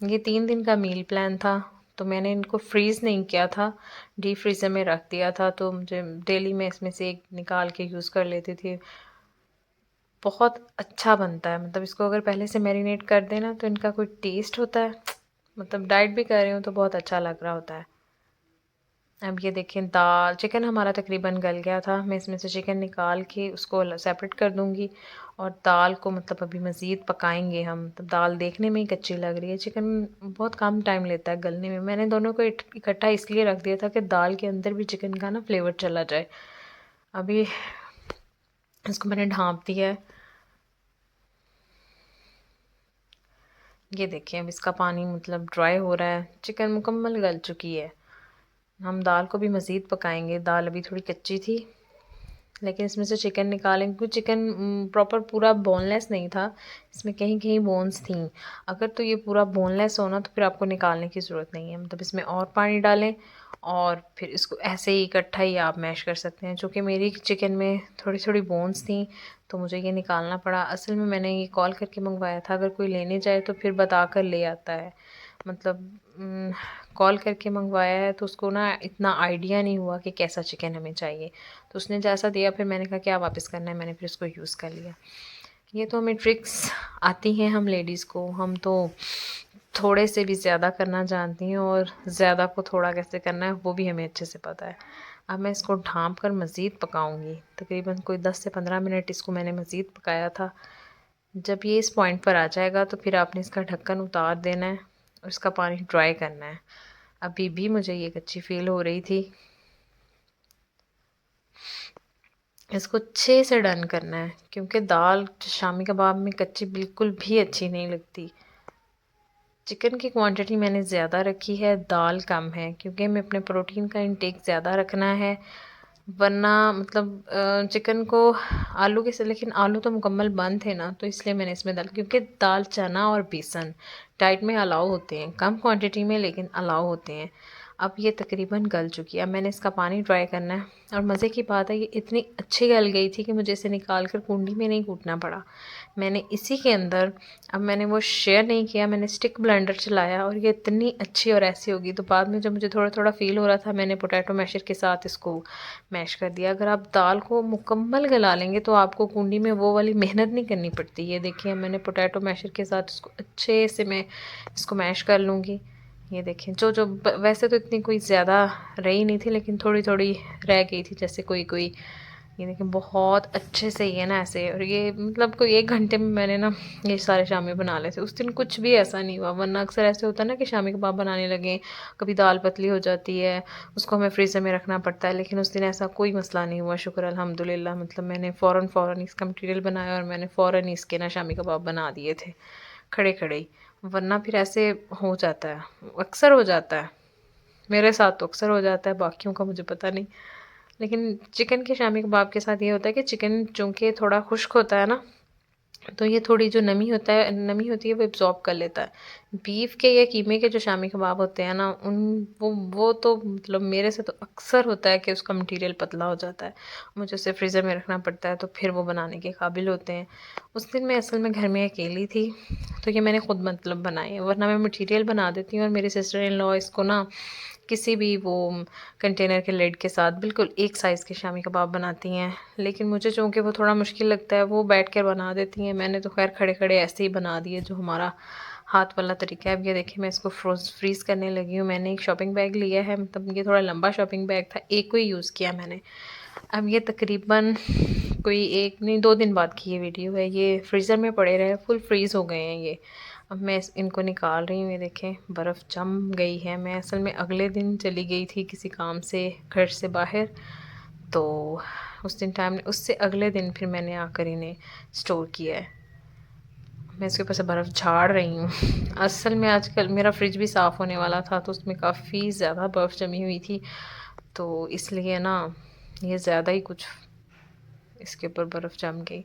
ये 3 दिन का मील प्लान था, तो मैंने इनको फ्रीज़ नहीं किया था, डीप फ्रीज़र में रख दिया था, तो मुझे डेली मैं इसमें से एक निकाल के यूज़ कर लेती थी। बहुत अच्छा बनता है, मतलब इसको अगर पहले से मैरिनेट कर देना तो इनका कोई टेस्ट होता है, मतलब डाइट भी कर रही हूँ तो बहुत अच्छा लग रहा होता है। अब ये देखें दाल चिकन हमारा तकरीबन गल गया था, मैं इसमें से चिकन निकाल के उसको सेपरेट कर दूँगी और दाल को मतलब अभी मज़ीद पकाएंगे हम। तब दाल देखने में ही कच्ची लग रही है, चिकन बहुत कम टाइम लेता है गलने में। मैंने दोनों को इकट्ठा इसलिए रख दिया था कि दाल के अंदर भी चिकन का ना फ्लेवर चला जाए। अभी इसको मैंने ढाँप दिया है। ये देखिए अब इसका पानी मतलब ड्राई हो रहा है, चिकन मुकम्मल गल चुकी है। हम दाल को भी मज़ीद पकाएंगे, दाल अभी थोड़ी कच्ची थी, लेकिन इसमें से चिकन निकालेंगे क्योंकि चिकन प्रॉपर पूरा बोनलेस नहीं था, इसमें कहीं कहीं बोन्स थी। अगर तो ये पूरा बोनलेस होना तो फिर आपको निकालने की ज़रूरत नहीं है, मतलब इसमें और पानी डालें और फिर इसको ऐसे ही इकट्ठा ही आप मैश कर सकते हैं। चूँकि मेरी चिकन में थोड़ी थोड़ी बोन्स थी तो मुझे ये निकालना पड़ा। असल में मैंने ये कॉल करके मंगवाया था, अगर कोई लेने जाए तो फिर बता कर ले आता है, मतलब कॉल करके मंगवाया है तो उसको ना इतना आइडिया नहीं हुआ कि कैसा चिकन हमें चाहिए, तो उसने जैसा दिया फिर मैंने कहा क्या वापस करना है, मैंने फिर उसको यूज़ कर लिया। ये तो हमें ट्रिक्स आती हैं हम लेडीज़ को, हम तो थोड़े से भी ज़्यादा करना जानती हैं और ज़्यादा को थोड़ा कैसे करना है वो भी हमें अच्छे से पता है। अब मैं इसको ढाँप कर मज़ीद पकाऊंगी, तकरीबन कोई 10 से 15 मिनट इसको मैंने मज़ीद पकाया था। जब ये इस पॉइंट पर आ जाएगा तो फिर आपने इसका ढक्कन उतार देना है और इसका पानी ड्राई करना है। अभी भी मुझे ये कच्ची फील हो रही थी, इसको अच्छे से डन करना है क्योंकि दाल शामी कबाब में कच्ची बिल्कुल भी अच्छी नहीं लगती। चिकन की क्वांटिटी मैंने ज़्यादा रखी है, दाल कम है क्योंकि हमें अपने प्रोटीन का इंटेक ज़्यादा रखना है, वरना मतलब चिकन को आलू के से, लेकिन आलू तो मुकम्मल बंद थे ना, तो इसलिए मैंने इसमें डाल, क्योंकि दाल चना और बेसन डाइट में अलाउ होते हैं कम क्वांटिटी में, लेकिन अलाउ होते हैं। अब ये तकरीबन गल चुकी है, अब मैंने इसका पानी ड्राई करना है और मज़े की बात है ये इतनी अच्छी गल गई थी कि मुझे इसे निकाल कर कुंडी में नहीं कूटना पड़ा। मैंने इसी के अंदर, अब मैंने वो शेयर नहीं किया, मैंने स्टिक ब्लेंडर चलाया और ये इतनी अच्छी और ऐसी होगी। तो बाद में जब मुझे थोड़ा थोड़ा फ़ील हो रहा था मैंने पोटैटो मैशर के साथ इसको मैश कर दिया। अगर आप दाल को मुकम्मल गला लेंगे तो आपको कुंडी में वो वाली मेहनत नहीं करनी पड़ती। ये देखिए मैंने पोटैटो मैशर के साथ इसको अच्छे से मैं इसको मैश कर लूँगी। ये देखें जो जो वैसे तो इतनी कोई ज़्यादा रही नहीं थी, लेकिन थोड़ी थोड़ी रह गई थी जैसे कोई कोई। ये देखें बहुत अच्छे से ये ना ऐसे, और ये मतलब कोई 1 घंटे में मैंने ना ये सारे शामी बना ले थे। उस दिन कुछ भी ऐसा नहीं हुआ, वरना अक्सर ऐसे होता है ना कि शामी कबाब बनाने लगे कभी दाल पतली हो जाती है, उसको हमें फ्रीज़र में रखना पड़ता है, लेकिन उस दिन ऐसा कोई मसला नहीं हुआ, शुक्र अल्हम्दुलिल्लाह। मतलब मैंने फ़ौरन इसका मटीरियल बनाया और मैंने फ़ौरन ही इसके ना शामी कबाब बना दिए थे खड़े खड़े ही, वरना फिर ऐसे हो जाता है, अक्सर हो जाता है, मेरे साथ तो अक्सर हो जाता है, बाकियों का मुझे पता नहीं। लेकिन चिकन के शामी कबाब के साथ ये होता है कि चिकन चूँकि थोड़ा खुश्क होता है ना, तो ये थोड़ी जो नमी होती है वो एब्ज़ॉर्ब कर लेता है। बीफ के या कीमे के जो शामी कबाब होते हैं ना, उन वो तो मतलब मेरे से तो अक्सर होता है कि उसका मटीरियल पतला हो जाता है, मुझे उसे फ्रीज़र में रखना पड़ता है, तो फिर वो बनाने के काबिल होते हैं। उस दिन मैं असल में घर में अकेली थी तो ये मैंने ख़ुद मतलब बनाए, वरना मैं मटीरियल बना देती हूँ और मेरी सिस्टर इन लॉ इसको ना किसी भी वो कंटेनर के लिड के साथ बिल्कुल एक साइज़ के शामी कबाब बनाती हैं। लेकिन मुझे चूँकि वो थोड़ा मुश्किल लगता है, वो बैठ कर बना देती हैं, मैंने तो खैर खड़े खड़े ऐसे ही बना दिए जो हमारा हाथ वाला तरीका है। अब ये देखिए मैं इसको फ्रीज़ करने लगी हूँ। मैंने एक शॉपिंग बैग लिया है, मतलब ये थोड़ा लंबा शॉपिंग बैग था, एक को ही यूज़ किया मैंने। अब ये तकरीबन कोई 1 नहीं 2 दिन बाद की ये वीडियो है, ये फ्रीज़र में पड़े रहे, फुल फ्रीज़ हो गए हैं ये। अब मैं इनको निकाल रही हूँ, ये देखें बर्फ़ जम गई है। मैं असल में अगले दिन चली गई थी किसी काम से घर से बाहर, तो उस दिन टाइम, उससे अगले दिन फिर मैंने आकर इन्हें स्टोर किया है। मैं इसके ऊपर से बर्फ़ झाड़ रही हूँ। असल में आजकल मेरा फ्रिज भी साफ़ होने वाला था तो उसमें काफ़ी ज़्यादा बर्फ़ जमी हुई थी, तो इसलिए ना ये ज़्यादा ही कुछ इसके ऊपर बर्फ़ जम गई।